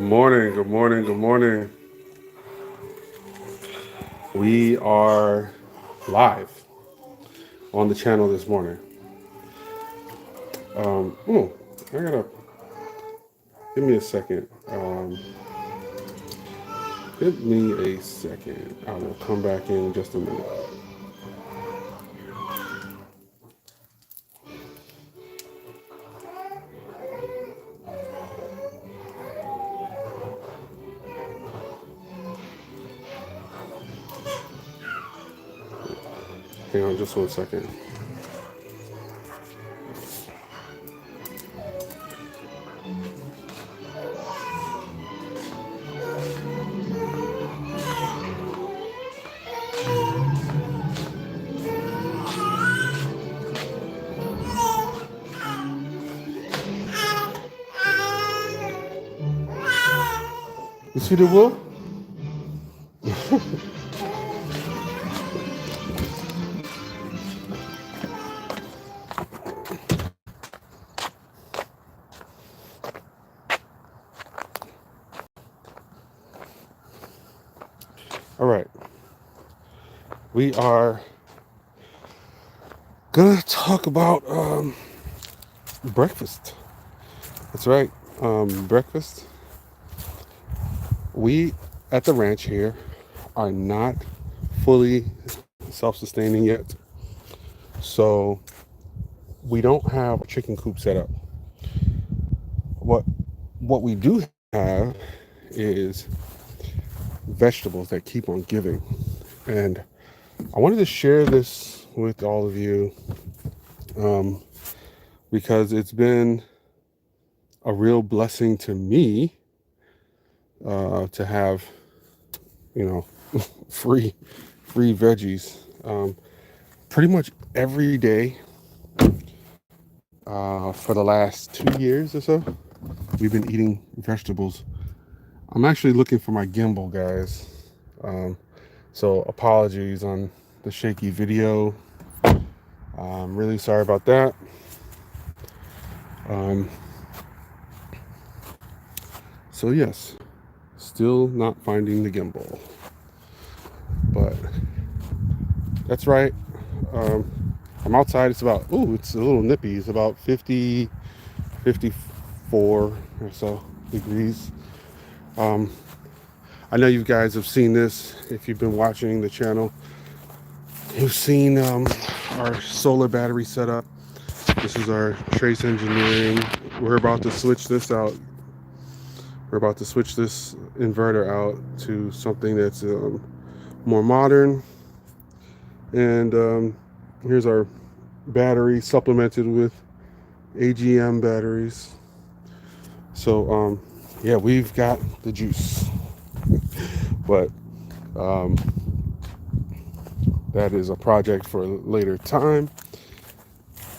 morning, good morning, good morning. We are live on the channel this morning. Oh, I gotta give me a second. Give me a second. I will come back in just a minute. Hang on just one second. You see the wolf? All right. We are gonna talk about breakfast. That's right. Breakfast. We at the ranch here are not fully self-sustaining yet. So we don't have a chicken coop set up. What what we do have is vegetables that keep on giving. And I wanted to share this with all of you um, because it's been a real blessing to me to have, you know, free veggies. Pretty much every day for the last 2 years or so, we've been eating vegetables. I'm actually looking for my gimbal, guys. So apologies on the shaky video. I'm really sorry about that. Um, so yes, still not finding the gimbal, but that's right. I'm outside. It's about, it's a little nippy. It's about 50, 54 or so degrees. I know you guys have seen this. If you've been watching the channel, you've seen our solar battery setup. This is our trace engineering. We're about to switch this out. We're about to switch this inverter out to something that's more modern. And here's our battery supplemented with AGM batteries. So yeah, we've got the juice. But that is a project for a later time.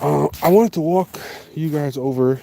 I wanted to walk you guys over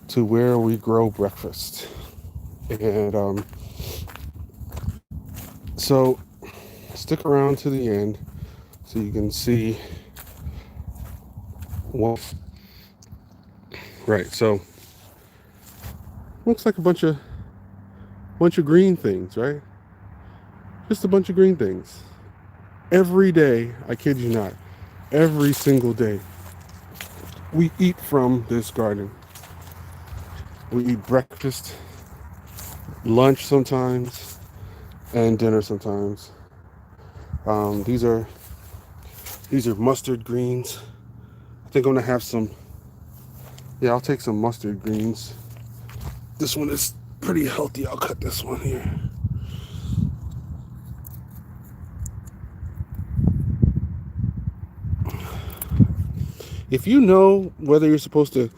to where we grow breakfast. And so stick around to the end so you can see what. Right, so looks like a bunch of green things, right? Just a bunch of green things. Every day, I kid you not, every single day, we eat from this garden. We eat breakfast, lunch sometimes, and dinner sometimes. These are mustard greens. I think I'm gonna have some. Yeah, I'll take some mustard greens. This one is pretty healthy. I'll cut this one here. If you know whether you're supposed to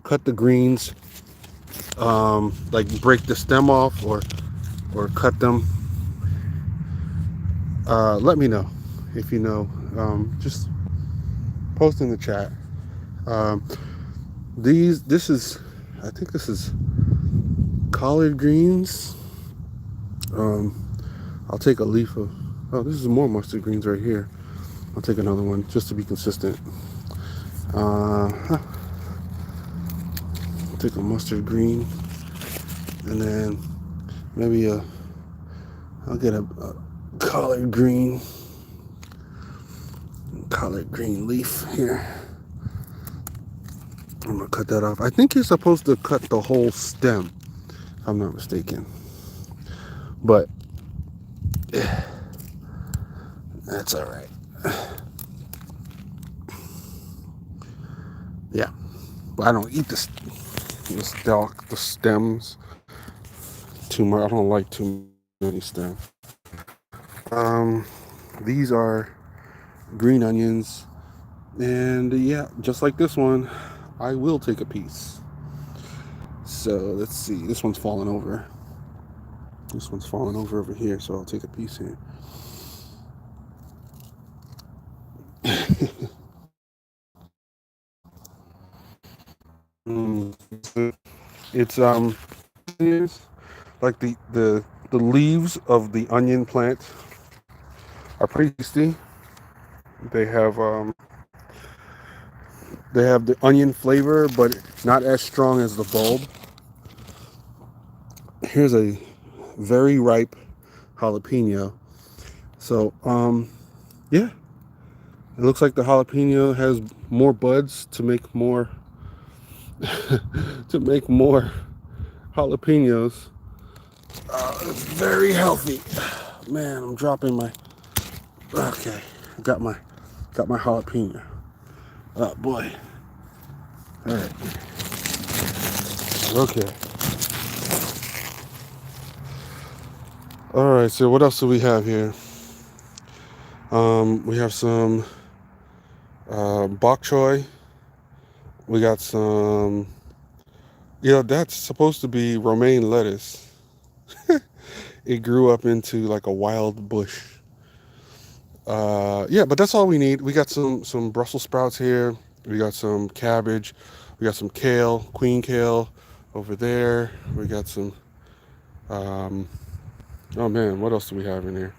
cut the greens, like break the stem off or cut them, let me know. If you know, just post in the chat. I think this is collard greens. I'll take a leaf of, this is more mustard greens right here. I'll take another one just to be consistent. Take a mustard green. And then maybe I'll get a collard green leaf here. I'm gonna cut that off. I think you're supposed to cut the whole stem, if I'm not mistaken. But that's all right. Yeah, but I don't eat the stems too much. I don't like too many stems. These are green onions, and yeah, just like this one, I will take a piece. So let's see. This one's falling over. This one's falling over here, so I'll take a piece here. It's like the leaves of the onion plant are pretty tasty. They have the onion flavor, but not as strong as the bulb. Here's a very ripe jalapeno. So yeah, it looks like the jalapeno has more buds to make more to make more jalapenos. It's very healthy. Man, I'm dropping my. Okay, got my jalapeno. Oh boy. All right. Okay. All right. So what else do we have here? We have some bok choy. We got some. That's supposed to be romaine lettuce. It grew up into like a wild bush. But that's all we need. We got some Brussels sprouts here. We got some cabbage. We got some kale, queen kale over there. We got some. Oh man, what else do we have in here?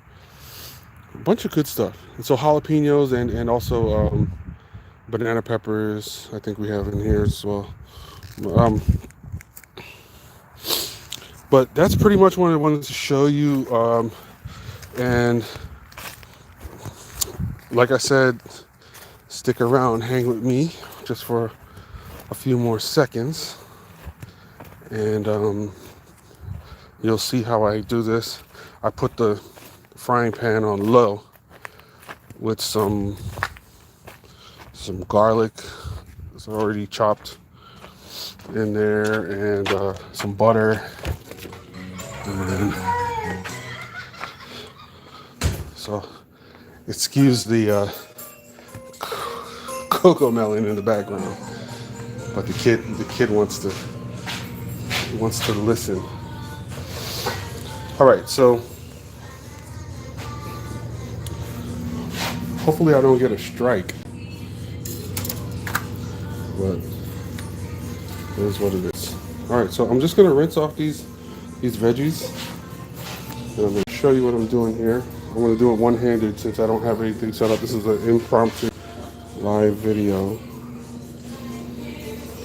A bunch of good stuff. And so jalapenos and also banana peppers. I think we have in here as well. But that's pretty much what I wanted to show you. And like I said, stick around, hang with me just for a few more seconds. And you'll see how I do this. I put the frying pan on low with some garlic. It's already chopped in there, and some butter. And so excuse the cocoa melon in the background, but the kid wants to listen. All right, so hopefully I don't get a strike, but it is what it is. All right, so I'm just gonna rinse off these veggies, and I'm gonna show you what I'm doing here. I'm gonna do it one-handed since I don't have anything set up. This is an impromptu live video.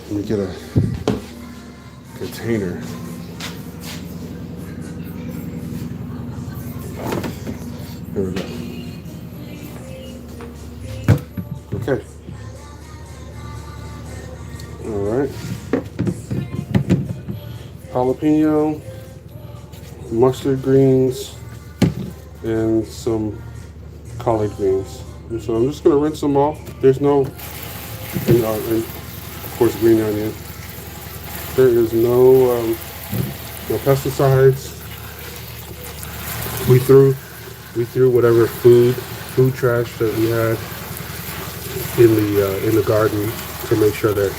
Let me get a container. Here we go. Okay. All right. Jalapeno, mustard greens, and some collard greens. And so I'm just going to rinse them off. There's no, and of course, green onion. There is no pesticides. We threw whatever food trash that we had in the garden to make sure that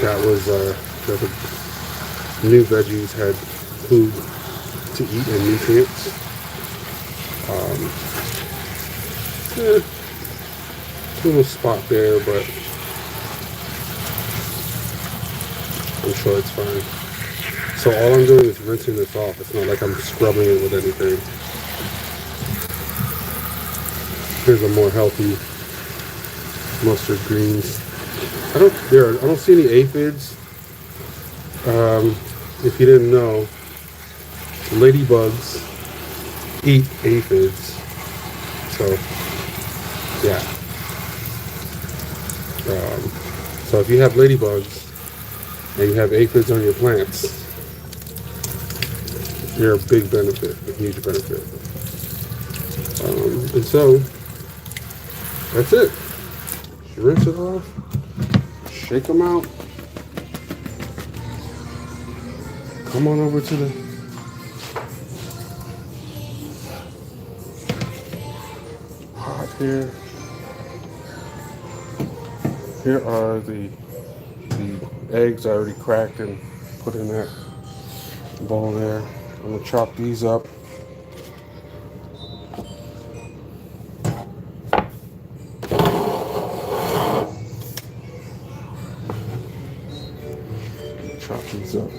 that the new veggies had food to eat and nutrients. Little spot there, but I'm sure it's fine. So all I'm doing is rinsing this off. It's not like I'm scrubbing it with anything. Here's a more healthy mustard greens. I don't see any aphids If you didn't know, ladybugs eat aphids. So, yeah. So if you have ladybugs and you have aphids on your plants, you're a big benefit, a huge benefit. And so that's it. Just rinse it off, shake them out, come on over to the pot here. Here are the eggs I already cracked and put in that bowl there. I'm gonna chop these up. Chop these up.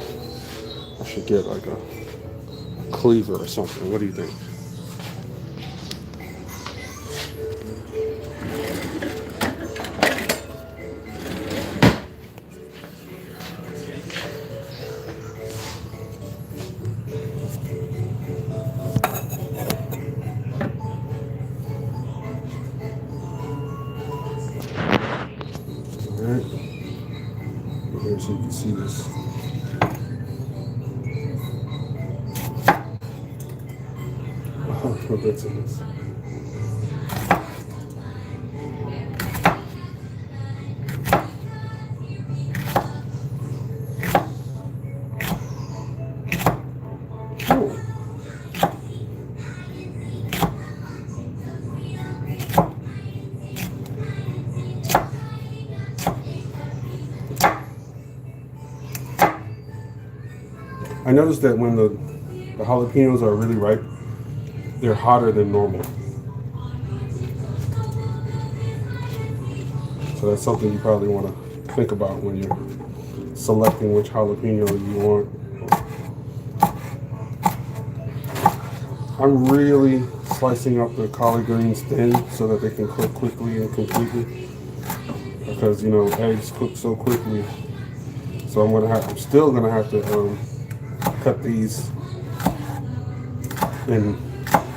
I should get like a cleaver or something. What do you think? Alright. Here so you can see this. Oh, that's in this. I noticed that when the jalapenos are really ripe, they're hotter than normal. So that's something you probably want to think about when you're selecting which jalapeno you want. I'm really slicing up the collard greens thin so that they can cook quickly and completely, because you know eggs cook so quickly. So I'm still gonna have to cut these and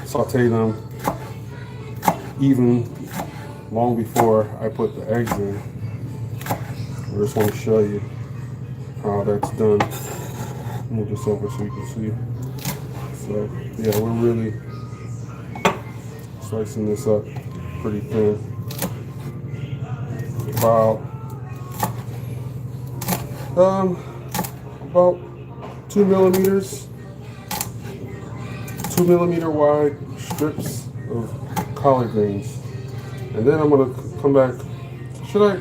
saute them even long before I put the eggs in. I just want to show you how that's done. Move this over so you can see. So yeah, we're really slicing this up pretty thin. About 2 millimeters, 2 millimeter wide strips of collard greens. And then I'm gonna come back. I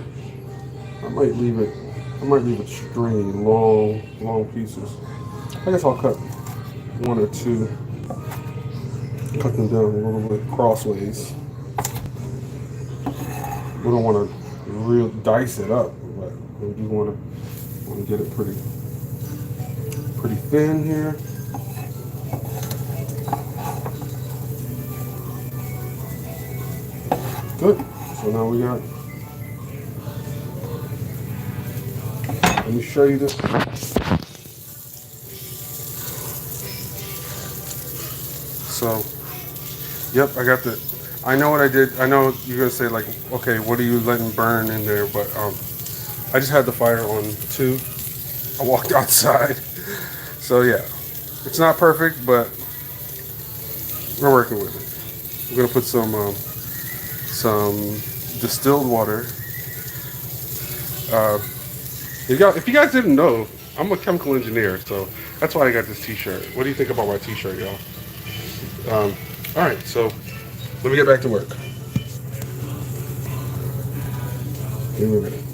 might leave it stringy, long pieces. I guess I'll cut one or two, cut them down a little bit crossways. We don't want to real dice it up, but we do want to get it pretty thin here. Good. So now we got. Let me show you this. So, yep, I got the. I know what I did. I know you're gonna say like, okay, what are you letting burn in there? But I just had the fire on 2. I walked outside. So yeah, it's not perfect, but we're working with it. We're gonna put some distilled water. If you guys didn't know, I'm a chemical engineer, so that's why I got this t-shirt. What do you think about my t-shirt, y'all? All right, so let me get back to work. Give me a minute.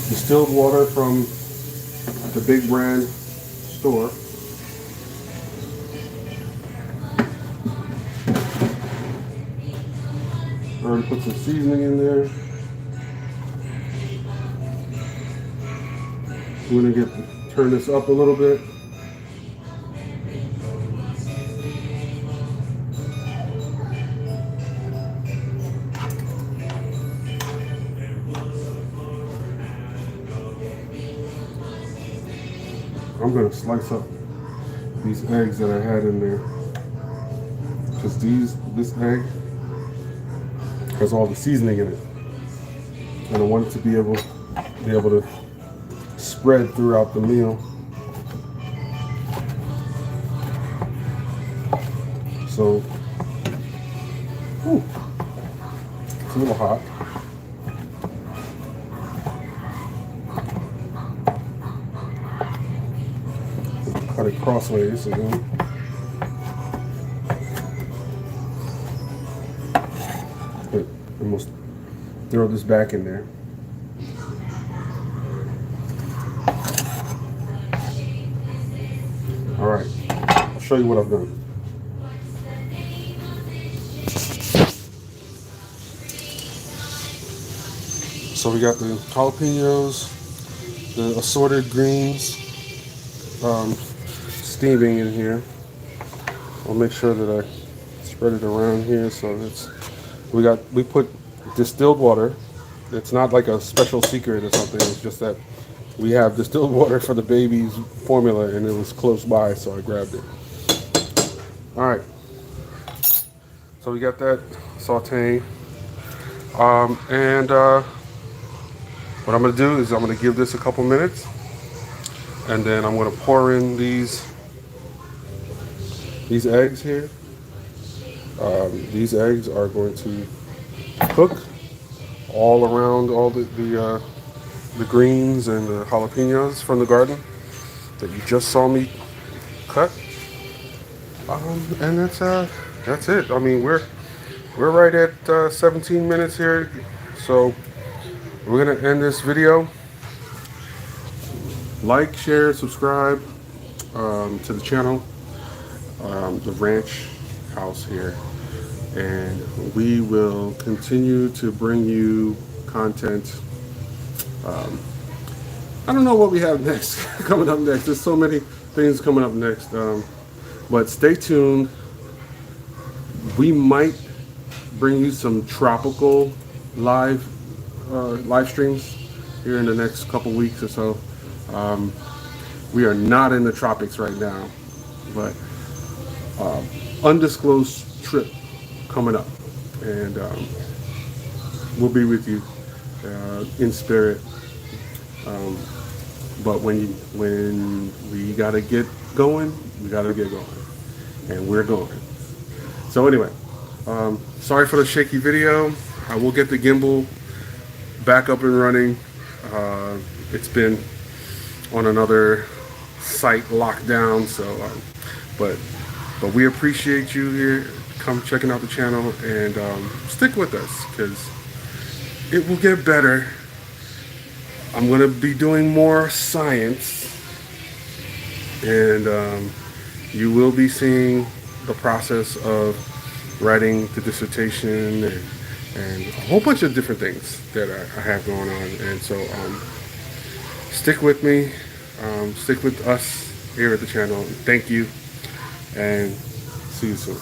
Distilled water from the big brand store. Already put some seasoning in there. We're gonna turn this up a little bit. I'm gonna slice up these eggs that I had in there, because this egg has all the seasoning in it, and I want it to be able to spread throughout the meal. So, it's a little hot. Cut it crossways again. But I'm gonna throw this back in there. All right, I'll show you what I've done. So we got the jalapenos, the assorted greens, steaming in here. I'll make sure that I spread it around here. So we put distilled water. It's not like a special secret or something. It's just that we have distilled water for the baby's formula, and it was close by, so I grabbed it. All right. So we got that sauteing, and what I'm gonna do is I'm gonna give this a couple minutes, and then I'm gonna pour in these eggs here. These eggs are going to cook all around all the greens and the jalapenos from the garden that you just saw me cut. And that's it. I mean, we're right at 17 minutes here, so we're gonna end this video. Like, share, subscribe to the channel, the ranch house here, and we will continue to bring you content. I don't know what we have next coming up next. There's so many things coming up next, but stay tuned. We might bring you some tropical live streams here in the next couple weeks or so. We are not in the tropics right now, but undisclosed trip coming up, and we'll be with you in spirit. But when we gotta get going, and we're going. So anyway, sorry for the shaky video. I will get the gimbal back up and running. It's been on another site lockdown, so but we appreciate you here. Come checking out the channel, and stick with us, because it will get better. I'm going to be doing more science, and you will be seeing the process of writing the dissertation and a whole bunch of different things that I have going on. And so stick with me, stick with us here at the channel. Thank you, and see you soon.